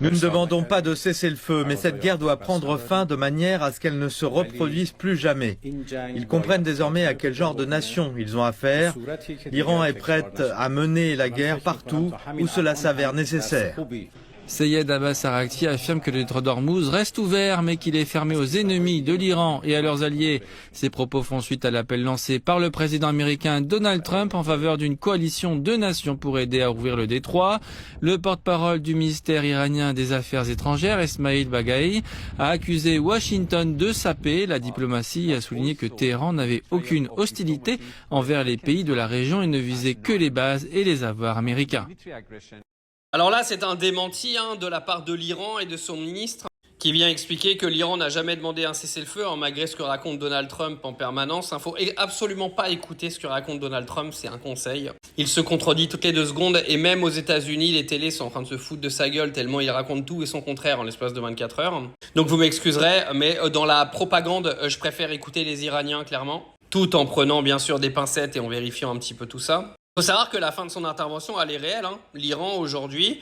Nous ne demandons pas de cessez-le-feu, mais cette guerre doit prendre fin de manière à ce qu'elle ne se reproduise plus jamais. Ils comprennent désormais à quel genre de nation ils ont affaire. L'Iran est prête à mener la guerre partout où cela s'avère nécessaire. Seyed Abbas Araqchi affirme que le détroit d'Ormuz reste ouvert mais qu'il est fermé aux ennemis de l'Iran et à leurs alliés. Ces propos font suite à l'appel lancé par le président américain Donald Trump en faveur d'une coalition de nations pour aider à ouvrir le détroit. Le porte-parole du ministère iranien des Affaires étrangères, Esmail Baghaei, a accusé Washington de saper la diplomatie et a souligné que Téhéran n'avait aucune hostilité envers les pays de la région et ne visait que les bases et les avoirs américains. Alors là, c'est un démenti de la part de l'Iran et de son ministre qui vient expliquer que l'Iran n'a jamais demandé un cessez-le-feu, malgré ce que raconte Donald Trump en permanence. Il ne faut absolument pas écouter ce que raconte Donald Trump, c'est un conseil. Il se contredit toutes les 2 secondes et même aux États-Unis, les télés sont en train de se foutre de sa gueule tellement il raconte tout et son contraire en l'espace de 24 heures. Donc vous m'excuserez, mais dans la propagande, je préfère écouter les Iraniens clairement, tout en prenant bien sûr des pincettes et en vérifiant un petit peu tout ça. Il faut savoir que la fin de son intervention, elle est réelle. L'Iran, aujourd'hui,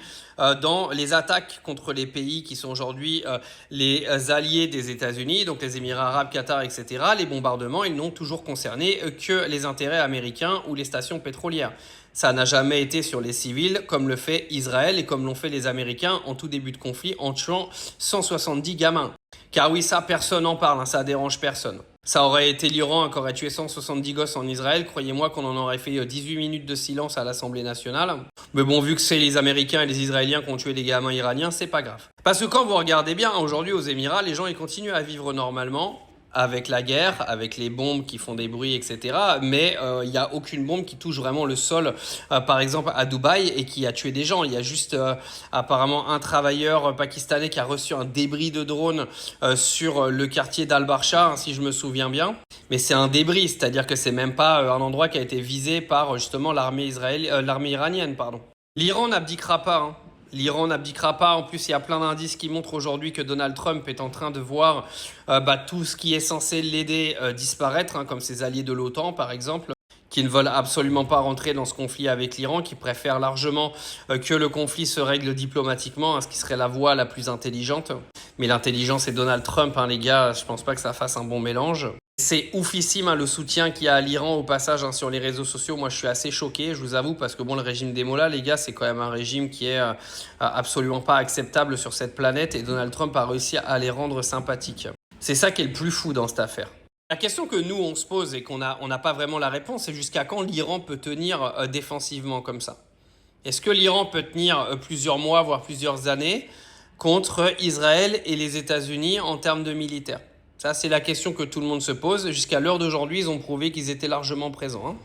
dans les attaques contre les pays qui sont aujourd'hui les alliés des États-Unis, donc les Émirats arabes, Qatar, etc., les bombardements, ils n'ont toujours concerné que les intérêts américains ou les stations pétrolières. Ça n'a jamais été sur les civils, comme le fait Israël et comme l'ont fait les Américains en tout début de conflit en tuant 170 gamins. Car oui, ça, personne n'en parle, ça dérange personne. Ça aurait été l'Iran qui aurait tué 170 gosses en Israël. Croyez-moi qu'on en aurait fait 18 minutes de silence à l'Assemblée nationale. Mais bon, vu que c'est les Américains et les Israéliens qui ont tué les gamins iraniens, c'est pas grave. Parce que quand vous regardez bien, aujourd'hui aux Émirats, les gens ils continuent à vivre normalement. Avec la guerre, avec les bombes qui font des bruits, etc. Mais il n'y a aucune bombe qui touche vraiment le sol, par exemple à Dubaï, et qui a tué des gens. Il y a juste apparemment un travailleur pakistanais qui a reçu un débris de drone sur le quartier d'Al-Barsha, si je me souviens bien. Mais c'est un débris, c'est-à-dire que c'est même pas un endroit qui a été visé par justement l'armée iranienne. L'Iran n'abdiquera pas. L'Iran n'abdiquera pas. En plus, il y a plein d'indices qui montrent aujourd'hui que Donald Trump est en train de voir tout ce qui est censé l'aider disparaître, comme ses alliés de l'OTAN, par exemple, qui ne veulent absolument pas rentrer dans ce conflit avec l'Iran, qui préfèrent largement que le conflit se règle diplomatiquement, ce qui serait la voie la plus intelligente. Mais l'intelligence, c'est Donald Trump, les gars. Je pense pas que ça fasse un bon mélange. C'est oufissime le soutien qu'il y a à l'Iran au passage sur les réseaux sociaux. Moi, je suis assez choqué, je vous avoue, parce que le régime des mollahs, les gars, c'est quand même un régime qui est absolument pas acceptable sur cette planète et Donald Trump a réussi à les rendre sympathiques. C'est ça qui est le plus fou dans cette affaire. La question que nous, on se pose et qu'on n'a pas vraiment la réponse, c'est jusqu'à quand l'Iran peut tenir défensivement comme ça. Est-ce que l'Iran peut tenir plusieurs mois, voire plusieurs années contre Israël et les États-Unis en termes de militaires ? Ça, c'est la question que tout le monde se pose. Jusqu'à l'heure d'aujourd'hui, ils ont prouvé qu'ils étaient largement présents.